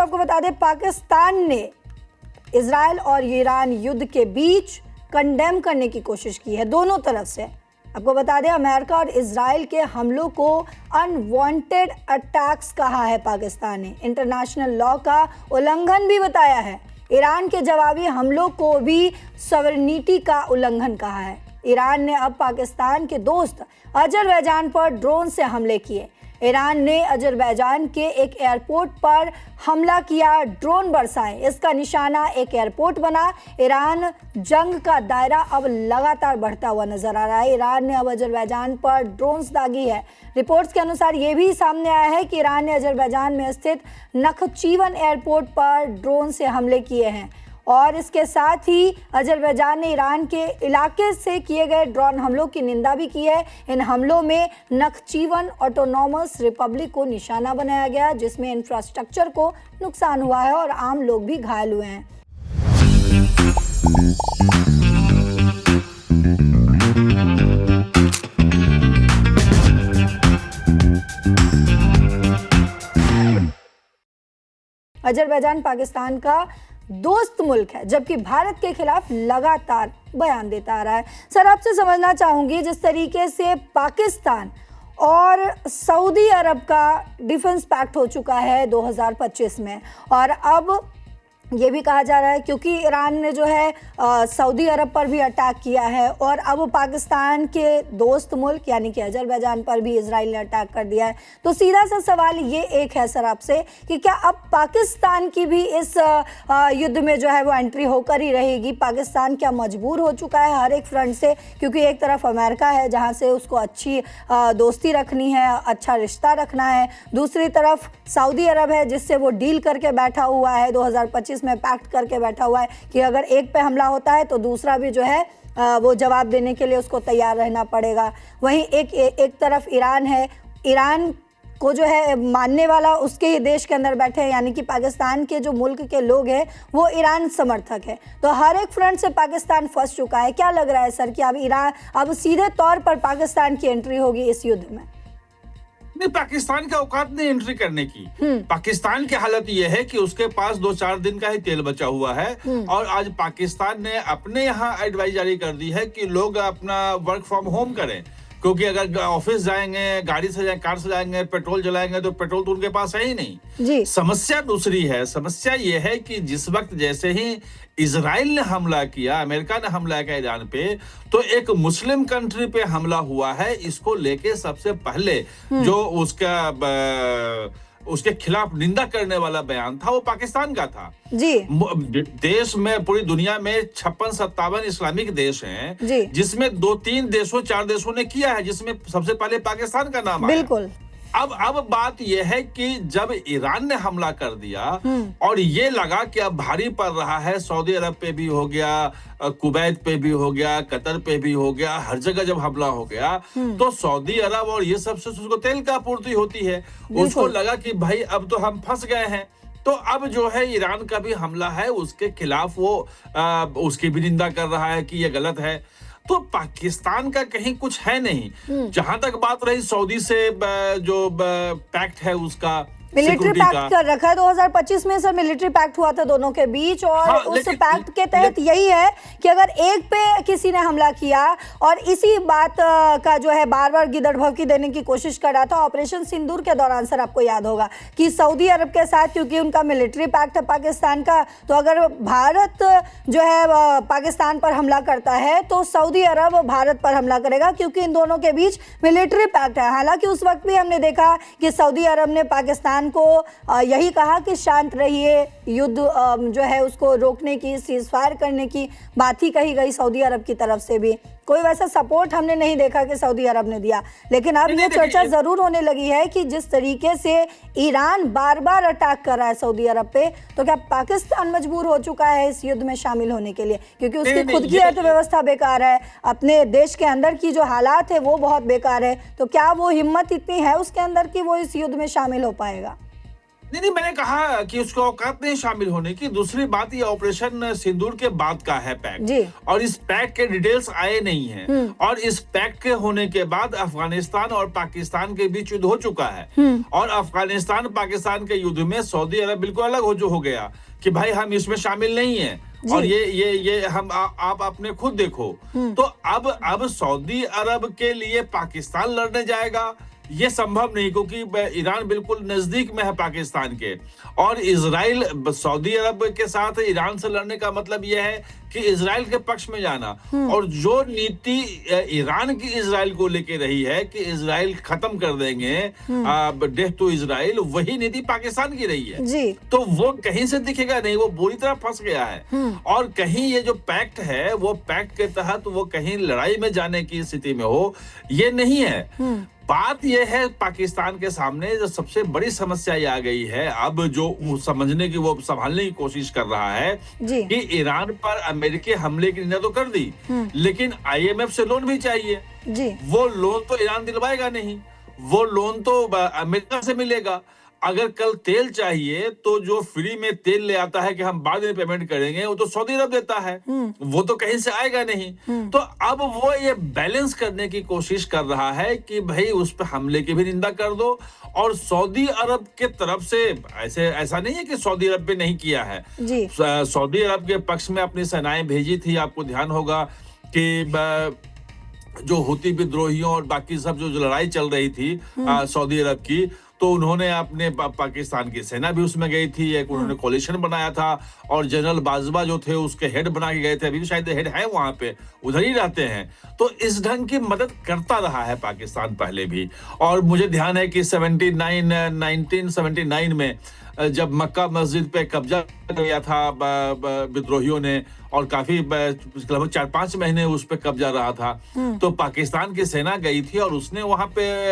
आपको बता दें, पाकिस्तान ने इजराइल और ईरान युद्ध के बीच कंडेम करने की कोशिश की है दोनों तरफ से। आपको बता दें, अमेरिका और इजराइल के हमलों को अनवांटेड अटैक्स कहा है पाकिस्तान ने, इंटरनेशनल लॉ का उल्लंघन भी बताया है। ईरान के जवाबी हमलों को भी सॉवरेनिटी का उल्लंघन कहा है। ईरान ने अब पाकिस्तान के दोस्त अजरबैजान पर ड्रोन से हमले किए। ईरान ने अजरबैजान के एक एयरपोर्ट पर हमला किया, ड्रोन बरसाए, इसका निशाना एक एयरपोर्ट बना। ईरान जंग का दायरा अब लगातार बढ़ता हुआ नजर आ रहा है। ईरान ने अब अजरबैजान पर ड्रोन्स दागी है। रिपोर्ट्स के अनुसार ये भी सामने आया है कि ईरान ने अजरबैजान में स्थित नखचीवन एयरपोर्ट पर ड्रोन से हमले किए हैं और इसके साथ ही अजरबैजान ने ईरान के इलाके से किए गए ड्रोन हमलों की निंदा भी की है। इन हमलों में नखचीवन ऑटोनॉमस रिपब्लिक को निशाना बनाया गया, जिसमें इंफ्रास्ट्रक्चर को नुकसान हुआ है और आम लोग भी घायल हुए हैं। अजरबैजान पाकिस्तान का दोस्त मुल्क है, जबकि भारत के खिलाफ लगातार बयान देता आ रहा है। सर, आपसे समझना चाहूंगी, जिस तरीके से पाकिस्तान और सऊदी अरब का डिफेंस पैक्ट हो चुका है 2025 में, और अब ये भी कहा जा रहा है क्योंकि ईरान ने जो है सऊदी अरब पर भी अटैक किया है, और अब पाकिस्तान के दोस्त मुल्क यानी कि अजरबैजान पर भी इजराइल ने अटैक कर दिया है। तो सीधा सा सवाल ये एक है सर आपसे कि क्या अब पाकिस्तान की भी इस युद्ध में जो है वो एंट्री होकर ही रहेगी? पाकिस्तान क्या मजबूर हो चुका है हर एक फ्रंट से? क्योंकि एक तरफ अमेरिका है जहाँ से उसको अच्छी दोस्ती रखनी है, अच्छा रिश्ता रखना है, दूसरी तरफ सऊदी अरब है जिससे वो डील करके बैठा हुआ है, 2025 में पैक्ट करके बैठा हुआ है कि अगर एक पे हमला होता है तो दूसरा भी जो है वो जवाब देने के लिए उसको तैयार रहना पड़ेगा। वहीं एक तरफ ईरान है, ईरान को जो है मानने वाला उसके ही देश के अंदर बैठे हैं, यानी कि पाकिस्तान के जो मुल्क के लोग हैं वो ईरान समर्थक है। तो हर एक फ्रंट से पाकिस्तान फंस चुका है। क्या लग रहा है सर कि अब सीधे तौर पर पाकिस्तान की एंट्री होगी इस युद्ध में? नहीं, पाकिस्तान का औकात नहीं एंट्री करने की। पाकिस्तान की हालत यह है कि उसके पास 2-4 दिन का ही तेल बचा हुआ है, और आज पाकिस्तान ने अपने यहाँ एडवाइस जारी कर दी है कि लोग अपना वर्क फ्रॉम होम करें, क्योंकि अगर ऑफिस जाएंगे, गाड़ी से जाएंगे, कार से जाएंगे, पेट्रोल जलाएंगे तो पेट्रोल तो उनके पास है ही नहीं जी। समस्या दूसरी है। समस्या ये है कि जिस वक्त जैसे ही इजराइल ने हमला किया, अमेरिका ने हमला किया ईरान पे, तो एक मुस्लिम कंट्री पे हमला हुआ है। इसको लेके सबसे पहले जो उसके खिलाफ निंदा करने वाला बयान था वो पाकिस्तान का था जी। देश में, पूरी दुनिया में 56-57 इस्लामिक देश हैं, जिसमें 2-3 देशों 4 देशों ने किया है, जिसमें सबसे पहले पाकिस्तान का नाम आया। बिल्कुल। अब बात यह है कि जब ईरान ने हमला कर दिया और ये लगा कि अब भारी पड़ रहा है, सऊदी अरब पे भी हो गया, कुवैत पे भी हो गया, कतर पे भी हो गया, हर जगह जब हमला हो गया तो सऊदी अरब और ये सब से उसको तेल का आपूर्ति होती है। उसको लगा कि भाई अब तो हम फंस गए हैं। तो अब जो है ईरान का भी हमला है, उसके खिलाफ वो उसकी भी निंदा कर रहा है कि ये गलत है। तो पाकिस्तान का कहीं कुछ है नहीं। जहां तक बात रही सऊदी से जो पैक्ट है उसका, मिलिट्री पैक्ट कर रखा है 2025 में सर, मिलिट्री पैक्ट हुआ था दोनों के बीच, और उस पैक्ट के तहत यही है कि अगर एक पे किसी ने हमला किया और इसी बात का जो है बार बार गिदड़भवकी देने की कोशिश कर रहा था ऑपरेशन सिंदूर के दौरान, सर आपको याद होगा कि सऊदी अरब के साथ क्योंकि उनका मिलिट्री पैक्ट है पाकिस्तान का, तो अगर भारत जो है पाकिस्तान पर हमला करता है तो सऊदी अरब भारत पर हमला करेगा, क्योंकि इन दोनों के बीच मिलिट्री पैक्ट है। हालांकि उस वक्त भी हमने देखा कि सऊदी अरब ने पाकिस्तान को यही कहा कि शांत रहिए, युद्ध जो है उसको रोकने की, सीजफायर करने की बात ही कही गई सऊदी अरब की तरफ से भी। कोई वैसा सपोर्ट हमने नहीं देखा कि सऊदी अरब ने दिया। लेकिन अब ये चर्चा जरूर होने लगी है कि जिस तरीके से ईरान बार बार अटैक कर रहा है सऊदी अरब पे, तो क्या पाकिस्तान मजबूर हो चुका है इस युद्ध में शामिल होने के लिए? क्योंकि उसकी खुद की अर्थव्यवस्था बेकार है, अपने देश के अंदर की जो हालात है वो बहुत बेकार है। तो क्या वो हिम्मत इतनी है उसके अंदर कि वो इस युद्ध में शामिल हो पाएगा? नहीं, मैंने कहा कि उसको औकात नहीं शामिल होने की। दूसरी बात, ये ऑपरेशन सिंदूर के बाद का है पैक्ट, जी। और इस पैक्ट के डिटेल्स आए नहीं हैं। हम्म। और इस पैक्ट के होने के बाद अफगानिस्तान और पाकिस्तान के बीच युद्ध हो चुका है, और अफगानिस्तान पाकिस्तान के युद्ध में सऊदी अरब बिल्कुल अलग हो गया कि भाई हम इसमें शामिल नहीं हैं, जी। और ये हम आप अपने खुद देखो। तो अब सऊदी अरब के लिए पाकिस्तान लड़ने जाएगा, ये संभव नहीं, क्योंकि ईरान बिल्कुल नजदीक में है पाकिस्तान के। और इजराइल सऊदी अरब के साथ ईरान से लड़ने का मतलब यह है कि इजराइल के पक्ष में जाना। और जो नीति ईरान की इजराइल को लेके रही है कि इजराइल खत्म कर देंगे, डेथ टू इजराइल, वही नीति पाकिस्तान की रही है। जी। तो वो कहीं से दिखेगा नहीं, वो बुरी तरह फंस गया है। और कहीं ये जो पैक्ट है, वो पैक्ट के तहत वो कहीं लड़ाई में जाने की स्थिति में हो, ये नहीं है। बात यह है, पाकिस्तान के सामने जो सबसे बड़ी समस्या ये आ गई है, अब जो वो समझने की, वो संभालने की कोशिश कर रहा है जी। कि ईरान पर अमेरिकी हमले की निंदा तो कर दी, लेकिन आईएमएफ से लोन भी चाहिए। जी। वो लोन तो ईरान दिलवाएगा नहीं, वो लोन तो अमेरिका से मिलेगा। अगर कल तेल चाहिए तो जो फ्री में तेल ले आता है कि हम बाद में पेमेंट करेंगे, वो तो सऊदी अरब देता है, वो तो कहीं से आएगा नहीं। तो अब वो ये बैलेंस करने की कोशिश कर रहा है कि भाई उस पर हमले की भी निंदा कर दो, और सऊदी अरब के तरफ से ऐसा नहीं है कि सऊदी अरब पे नहीं किया है। जी। सऊदी अरब के पक्ष में अपनी सेनाएं भेजी थी। आपको ध्यान होगा कि जो हुती विद्रोहियों और बाकी सब जो लड़ाई चल रही थी सऊदी अरब की, तो उन्होंने अपने पाकिस्तान की सेना भी उसमें गई थी, एक उन्होंने कोलिशन बनाया था, और जनरल बाजवा जो थे उसके हेड बना के गए थे, अभी भी शायद हेड है वहां पे, उधर ही रहते हैं। तो इस ढंग की मदद करता रहा है पाकिस्तान पहले भी। और मुझे ध्यान है कि 1979 में जब मक्का मस्जिद पे कब्जा किया था विद्रोहियों ने, और काफी लगभग 4-5 महीने उस पे कब्जा रहा था, तो पाकिस्तान की सेना गई थी और उसने वहां पे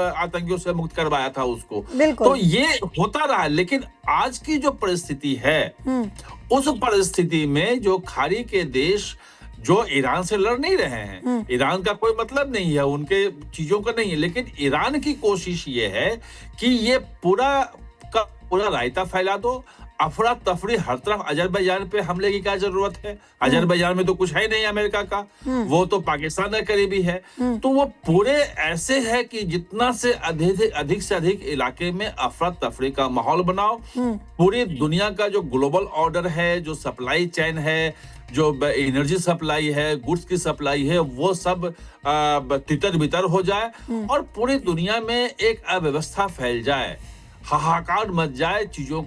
आतंकियों से मुक्त करवाया था उसको। तो ये होता रहा। लेकिन आज की जो परिस्थिति है, उस परिस्थिति में जो खाड़ी के देश जो ईरान से लड़ नहीं रहे हैं, ईरान का कोई मतलब नहीं है, उनके चीजों का नहीं है, लेकिन ईरान की कोशिश ये है कि ये पूरा रायता फैला दो, अफरा तफरी हर तरफ। अजरबैजान पे हमले की क्या जरूरत है? अजरबैजान में तो कुछ है नहीं अमेरिका का, वो तो पाकिस्तान का करीबी है। तो वो पूरे ऐसे है कि जितना से अधिक से अधिक इलाके में अफरा तफरी का माहौल बनाओ। पूरी दुनिया का जो ग्लोबल ऑर्डर है, जो सप्लाई चेन है, जो एनर्जी सप्लाई है, गुड्स की सप्लाई है, वो सब तितर बितर हो जाए, और पूरी दुनिया में एक अव्यवस्था फैल जाए, हाहाकार मच जाए चीजों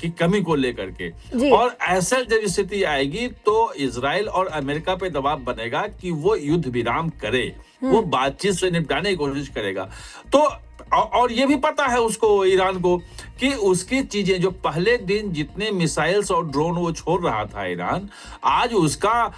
की कमी को लेकर के। और ऐसा जब स्थिति आएगी तो इजराइल और अमेरिका पे दबाव बनेगा कि वो युद्ध विराम करे, वो बातचीत से निपटाने की कोशिश करेगा। तो और ये भी पता है उसको, ईरान को, कि उसकी चीजें जो पहले दिन जितने मिसाइल्स और ड्रोन वो छोड़ रहा था ईरान, आज उसका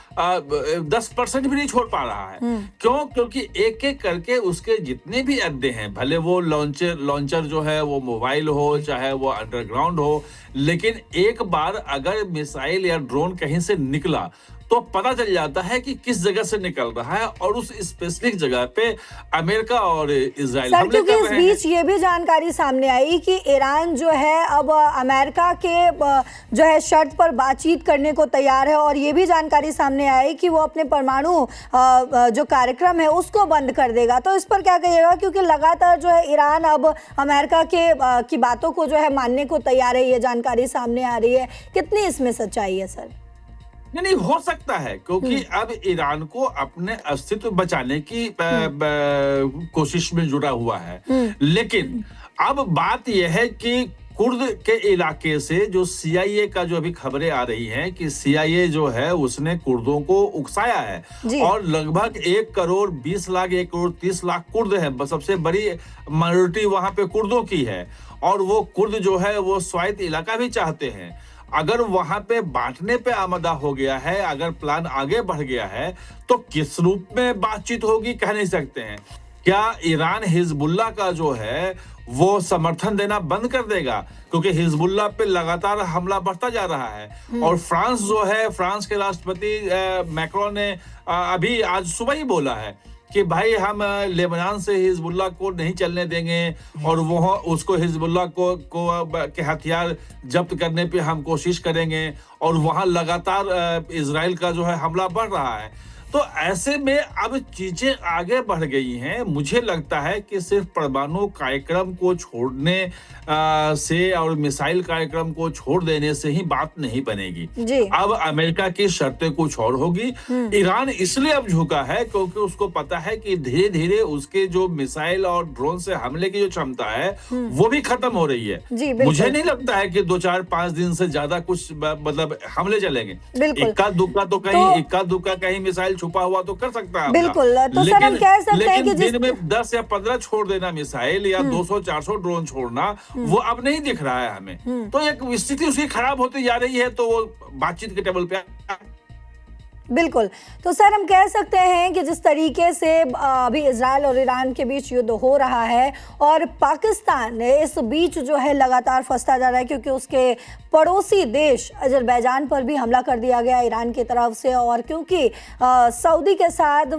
10% भी नहीं छोड़ पा रहा है। क्यों? क्योंकि एक एक करके उसके जितने भी अड्डे हैं, भले वो लॉन्चर जो है वो मोबाइल हो, चाहे वो अंडरग्राउंड हो, लेकिन एक बार अगर मिसाइल या ड्रोन कहीं से निकला तो पता चल जाता है कि किस जगह से निकल रहा है, और उस स्पेसिफिक जगह पे अमेरिका और इजराइल हमले कर रहे हैं। इस बीच ये भी जानकारी सामने आई कि ईरान जो है अब अमेरिका के जो है शर्त पर बातचीत करने को तैयार है, और ये भी जानकारी सामने आई कि वो अपने परमाणु जो कार्यक्रम है उसको बंद कर देगा। तो इस पर क्या कहिएगा? क्योंकि लगातार जो है ईरान अब अमेरिका की बातों को जो है मानने को तैयार है, ये जानकारी सामने आ रही है। कितनी इसमें सच्चाई है सर? नहीं, हो सकता है, क्योंकि अब ईरान को अपने अस्तित्व बचाने की कोशिश में जुड़ा हुआ है। लेकिन अब बात यह है कि कुर्द के इलाके से जो CIA का जो अभी खबरें आ रही हैं कि CIA जो है उसने कुर्दों को उकसाया है, और लगभग 1 करोड़ 20 लाख 1 करोड़ 30 लाख कुर्द हैं। सबसे बड़ी माइनॉरिटी वहां पे कुर्दों की है, और वो कुर्द जो है वो स्वायत्त इलाका भी चाहते हैं। अगर वहां पे बांटने पे आमदा हो गया है, अगर प्लान आगे बढ़ गया है, तो किस रूप में बातचीत होगी कह नहीं सकते हैं। क्या ईरान हिजबुल्लाह का जो है वो समर्थन देना बंद कर देगा? क्योंकि हिजबुल्लाह पे लगातार हमला बढ़ता जा रहा है, और फ्रांस जो है, फ्रांस के राष्ट्रपति मैक्रोन ने अभी आज सुबह ही बोला है कि भाई हम लेबनान से हिजबुल्लाह को नहीं चलने देंगे और वो उसको हिजबुल्लाह के हथियार जब्त करने पे हम कोशिश करेंगे और वहां लगातार इजराइल का जो है हमला बढ़ रहा है। तो ऐसे में अब चीजें आगे बढ़ गई हैं। मुझे लगता है कि सिर्फ परमाणु कार्यक्रम को छोड़ने से और मिसाइल कार्यक्रम को छोड़ देने से ही बात नहीं बनेगी। जी। अब अमेरिका की शर्तें कुछ और होगी। ईरान इसलिए अब झुका है क्योंकि उसको पता है कि धीरे धीरे उसके जो मिसाइल और ड्रोन से हमले की जो क्षमता है वो भी खत्म हो रही है। जी, बिल्कुल। मुझे नहीं लगता है कि 2-4-5 दिन से ज्यादा कुछ मतलब हमले चलेंगे। बिल्कुल। इक्का दुक्का कहीं मिसाइल छुपा हुआ तो कर सकता है। बिल्कुल, तो सर हम कह सकते हैं कि दिन में 10 या 15 छोड़ देना मिसाइल या 200-400 ड्रोन छोड़ना वो अब नहीं दिख रहा है हमें। तो एक स्थिति उसकी खराब होती जा रही है, तो वो बातचीत के टेबल पे बिल्कुल। तो सर हम कह सकते हैं कि जिस तरीके से अभी इजराइल और ईरान के बीच युद्ध हो रहा है और पाकिस्तान इस बीच जो है लगातार फंसता जा रहा है, क्योंकि उसके पड़ोसी देश अजरबैजान पर भी हमला कर दिया गया ईरान की तरफ से, और क्योंकि सऊदी के साथ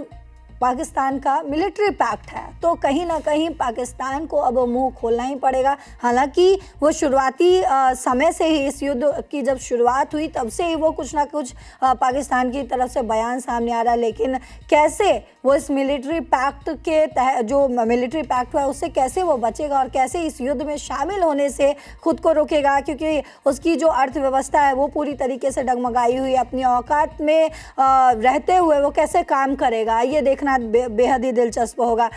पाकिस्तान का मिलिट्री पैक्ट है, तो कहीं ना कहीं पाकिस्तान को अब मुंह खोलना ही पड़ेगा। हालांकि वो शुरुआती समय से ही इस युद्ध की जब शुरुआत हुई तब से ही वो कुछ ना कुछ पाकिस्तान की तरफ से बयान सामने आ रहा है, लेकिन कैसे वो इस मिलिट्री पैक्ट के तहत जो मिलिट्री पैक्ट है उससे कैसे वो बचेगा और कैसे इस युद्ध में शामिल होने से खुद को रोकेगा, क्योंकि उसकी जो अर्थव्यवस्था है वो पूरी तरीके से डगमगाई हुई है। अपनी औकात में रहते हुए वो कैसे काम करेगा, ये देखना बेहद ही दिलचस्प होगा।